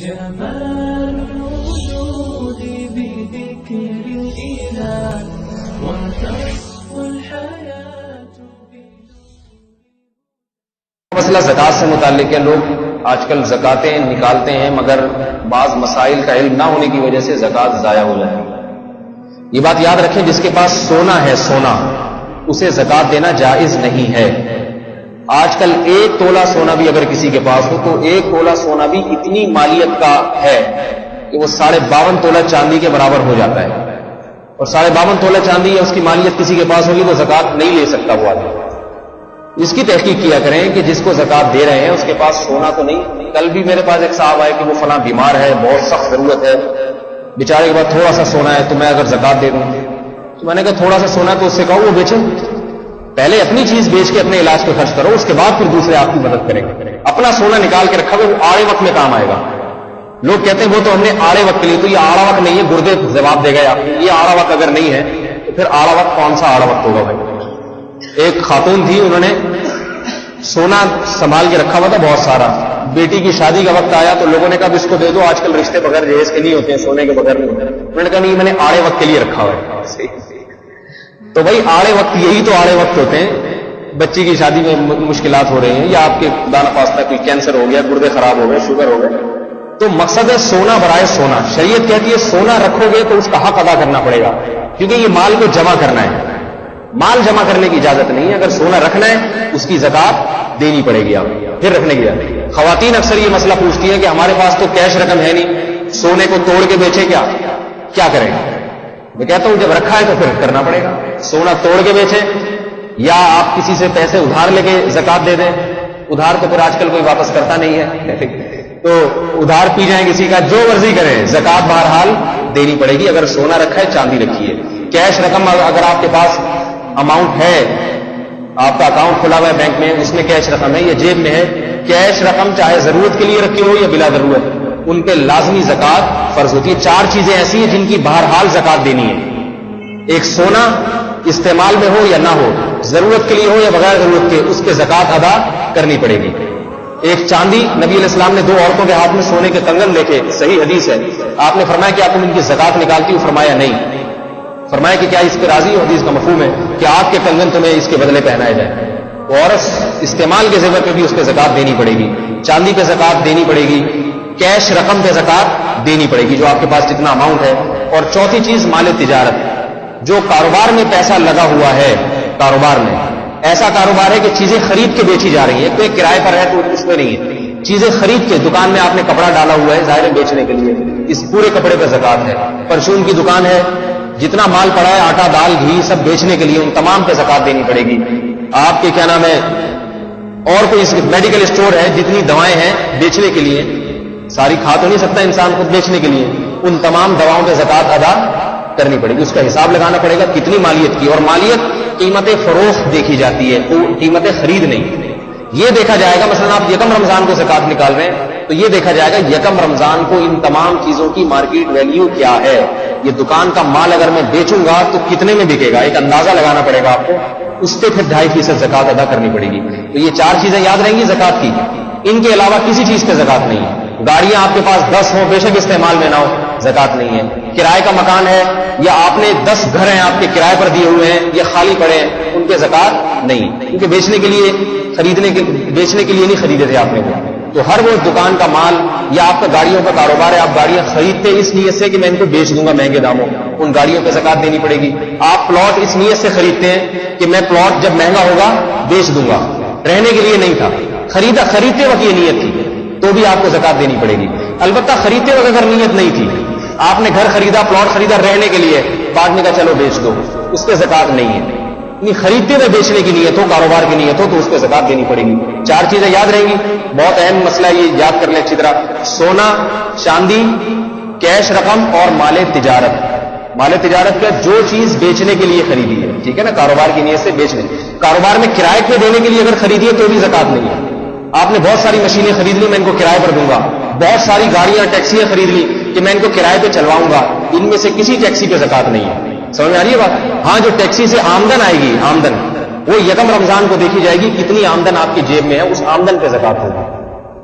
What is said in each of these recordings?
جمال الوجود بذكر الإله وتصفو الحياة. مسئلہ زکوٰۃ سے متعلق ہے. لوگ آج کل زکاتیں نکالتے ہیں مگر بعض مسائل کا علم نہ ہونے کی وجہ سے زکوٰۃ ضائع ہو جاتی ہے. یہ بات یاد رکھیں، جس کے پاس سونا ہے، سونا، اسے زکوٰۃ دینا جائز نہیں ہے. آج کل 1 تولہ سونا بھی اگر کسی کے پاس ہو تو 1 تولہ سونا بھی اتنی مالیت کا ہے کہ وہ 52.5 تولہ چاندی کے برابر ہو جاتا ہے. اور 52.5 تولہ چاندی ہے، اس کی مالیت کسی کے پاس ہوگی تو زکوٰۃ نہیں لے سکتا وہ آدمی. اس کی تحقیق کیا کریں کہ جس کو زکوٰۃ دے رہے ہیں اس کے پاس سونا تو نہیں. کل بھی میرے پاس ایک صاحب آئے کہ وہ فلاں بیمار ہے، بہت سخت ضرورت ہے، بیچارے کے پاس تھوڑا سا سونا ہے، تو میں اگر زکوٰۃ دے دوں. تو میں نے کہا تھوڑا سا سونا تو اس سے کہو وہ بیچے، پہلے اپنی چیز بیچ کے اپنے علاج پہ خرچ کرو، اس کے بعد پھر دوسرے آپ کی مدد کریں گے. اپنا سونا نکال کے رکھا وہ آڑے وقت میں کام آئے گا. لوگ کہتے ہیں وہ تو ہم نے آڑے وقت کے لیے، تو یہ آڑا وقت نہیں ہے، گردے جواب دے گئے آپ. یہ آڑا وقت اگر نہیں ہے تو پھر آڑا وقت کون سا آڑا وقت ہوگا بھائی؟ ایک خاتون تھی، انہوں نے سونا سنبھال کے رکھا ہوا تھا بہت سارا. بیٹی کی شادی کا وقت آیا تو لوگوں نے کہا اس کو دے دو، آج کل رشتے بغیر جہیز کے نہیں ہوتے ہیں، سونے کے بغیر نہیں ہوتے. انہوں نے کہا نہیں، میں نے آڑے وقت کے لیے رکھا ہوا ہے. تو بھائی آڑے وقت یہی تو آڑے وقت ہوتے ہیں. بچی کی شادی میں مشکلات ہو رہی ہیں، یا آپ کے خدا نخواستہ کوئی کینسر ہو گیا، گردے خراب ہو گئے، شوگر ہو گئے، تو مقصد ہے سونا برائے سونا. شریعت کہتی ہے سونا رکھو گے تو اس کا حق ادا کرنا پڑے گا، کیونکہ یہ مال کو جمع کرنا ہے. مال جمع کرنے کی اجازت نہیں ہے. اگر سونا رکھنا ہے اس کی زکوٰۃ دینی پڑے گی، آپ پھر رکھنے کی اجازت. خواتین اکثر یہ مسئلہ پوچھتی ہیں کہ ہمارے پاس تو کیش رقم ہے نہیں، سونے کو توڑ کے بیچے کیا کریں؟ میں کہتا ہوں جب رکھا ہے تو پھر کرنا پڑے گا. سونا توڑ کے بیچیں یا آپ کسی سے پیسے ادھار لے کے زکوٰۃ دے دیں. ادھار تو پھر آج کل کوئی واپس کرتا نہیں ہے، تو ادھار پی جائیں کسی کا، جو مرضی کریں، زکوٰۃ بہرحال دینی پڑے گی. اگر سونا رکھا ہے، چاندی رکھی ہے. کیش رقم اگر آپ کے پاس اماؤنٹ ہے، آپ کا اکاؤنٹ کھلا ہوا ہے بینک میں، اس میں کیش رقم ہے یا جیب میں ہے، کیش رقم چاہے ضرورت کے لیے رکھی ہو یا بلا ضرورت، ان پہ لازمی زکوٰۃ فرض ہوتی ہے. 4 چیزیں ایسی ہیں جن کی بہرحال زکوٰۃ دینی ہے. ایک سونا استعمال میں ہو یا نہ ہو، ضرورت کے لیے ہو یا بغیر ضرورت کے، اس کے زکوٰۃ ادا کرنی پڑے گی. ایک چاندی، نبی علیہ السلام نے 2 عورتوں کے ہاتھ میں سونے کے کنگن دیکھے، صحیح حدیث ہے. آپ نے فرمایا کہ آپ تم ان کی زکوٰۃ نکالتی ہو؟ فرمایا نہیں. فرمایا کہ کیا اس پہ راضی ہو؟ حدیث کا مفہوم ہے کہ آپ کے کنگن تمہیں اس کے بدلے پہنائے جائیں. تو عورت استعمال کے زیور پہ بھی اس پہ زکوٰۃ دینی پڑے گی. چاندی پہ زکوٰۃ دینی پڑے گی. کیش رقم پہ زکوٰۃ دینی پڑے گی، جو آپ کے پاس جتنا اماؤنٹ ہے. اور چوتھی چیز مال تجارت، جو کاروبار میں پیسہ لگا ہوا ہے. کاروبار میں ایسا کاروبار ہے کہ چیزیں خرید کے بیچی جا رہی ہیں، کوئی کرائے پر ہے تو اس میں نہیں ہے. چیزیں خرید کے، دکان میں آپ نے کپڑا ڈالا ہوا ہے ظاہر ہے بیچنے کے لیے، اس پورے کپڑے پہ زکوٰۃ ہے. پرچون کی دکان ہے، جتنا مال پڑا ہے، آٹا دال گھی سب بیچنے کے لیے، ان تمام پہ زکوٰۃ دینی پڑے گی. آپ کے کیا نام ہے، اور کوئی میڈیکل اسٹور ہے، جتنی دوائیں ہیں بیچنے کے لیے، ساری کھا تو نہیں سکتا انسان خود بیچنے کے لیے، ان تمام دواؤں پہ زکوٰۃ ادا کرنی پڑے گی. اس کا حساب لگانا پڑے گا کتنی مالیت کی. اور مالیت قیمت فروخت دیکھی جاتی ہے، قیمت خرید نہیں. یہ دیکھا جائے گا، مثلا آپ یکم رمضان کو زکوٰۃ نکال رہے ہیں تو یہ دیکھا جائے گا یکم رمضان کو ان تمام چیزوں کی مارکیٹ ویلیو کیا ہے. یہ دکان کا مال اگر میں بیچوں گا تو کتنے میں بکے گا، ایک اندازہ لگانا پڑے گا آپ کو. اس پہ پھر 2.5% زکوٰۃ ادا کرنی پڑے گی. تو یہ 4 چیزیں یاد رہیں گی زکوٰۃ کی. ان کے علاوہ کسی چیز پہ زکوٰۃ نہیں ہے. گاڑیاں آپ کے پاس 10 ہوں، بے شک استعمال میں نہ ہو، زکوٰۃ نہیں ہے. کرائے کا مکان ہے یا آپ نے 10 گھر ہیں آپ کے کرائے پر دیے ہوئے ہیں یا خالی پڑے ہیں، ان پہ زکوٰۃ نہیں، کیونکہ بیچنے کے لیے نہیں خریدے تھے آپ نے وہ. تو ہر وہ دکان کا مال یا آپ کا گاڑیوں کا کاروبار ہے، آپ گاڑیاں خریدتے اس نیت سے کہ میں ان کو بیچ دوں گا مہنگے داموں، ان گاڑیوں پہ زکوٰۃ دینی پڑے گی. آپ پلاٹ اس نیت سے خریدتے ہیں کہ میں پلاٹ جب مہنگا ہوگا بیچ دوں گا، رہنے کے لیے نہیں تھا، خریدتے وقت یہ نیت تھی تو بھی آپ کو زکوٰۃ دینی پڑے گی. البتہ خریدتے وقت اگر نیت نہیں تھی، آپ نے گھر خریدا، پلاٹ خریدا رہنے کے لیے، بعد میں کہا چلو بیچ دو، اس پہ زکوٰۃ نہیں ہے. خریدتے ہوئے بیچنے کی نیت ہو، کاروبار کی نیت ہو تو اس پہ زکوٰۃ دینی پڑے گی. 4 چیزیں یاد رہیں گی. بہت اہم مسئلہ یہ یاد کر لیں اچھی طرح. سونا، چاندی، کیش رقم اور مال تجارت. مال تجارت کا جو چیز بیچنے کے لیے خریدی ہے، ٹھیک ہے نا، کاروبار کی نیت سے بیچنے. کاروبار میں کرائے پہ دینے کے لیے اگر خریدی ہے تو بھی زکوٰۃ نہیں ہے. آپ نے بہت ساری مشینیں خرید لی، میں ان کو کرائے پر دوں گا. بہت ساری گاڑیاں، ٹیکسیاں خرید لی کہ میں ان کو کرائے پہ چلواؤں گا، ان میں سے کسی ٹیکسی پہ زکوٰۃ نہیں ہے. سمجھ میں آ رہی ہے بات؟ ہاں، جو ٹیکسی سے آمدن آئے گی، آمدن وہ یکم رمضان کو دیکھی جائے گی، کتنی آمدن آپ کی جیب میں ہے، اس آمدن پہ زکوٰۃ ہوگی.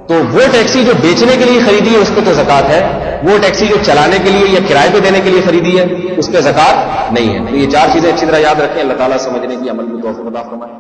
تو وہ ٹیکسی جو بیچنے کے لیے خریدی ہے اس پہ تو زکات ہے، وہ ٹیکسی جو چلانے کے لیے یا کرائے پہ دینے کے لیے خریدی ہے اس پہ زکات نہیں ہے. تو یہ 4 چیزیں اچھی طرح یاد رکھیں. اللہ تعالیٰ سمجھنے کی عمل میں توفیق عطا فرمائے.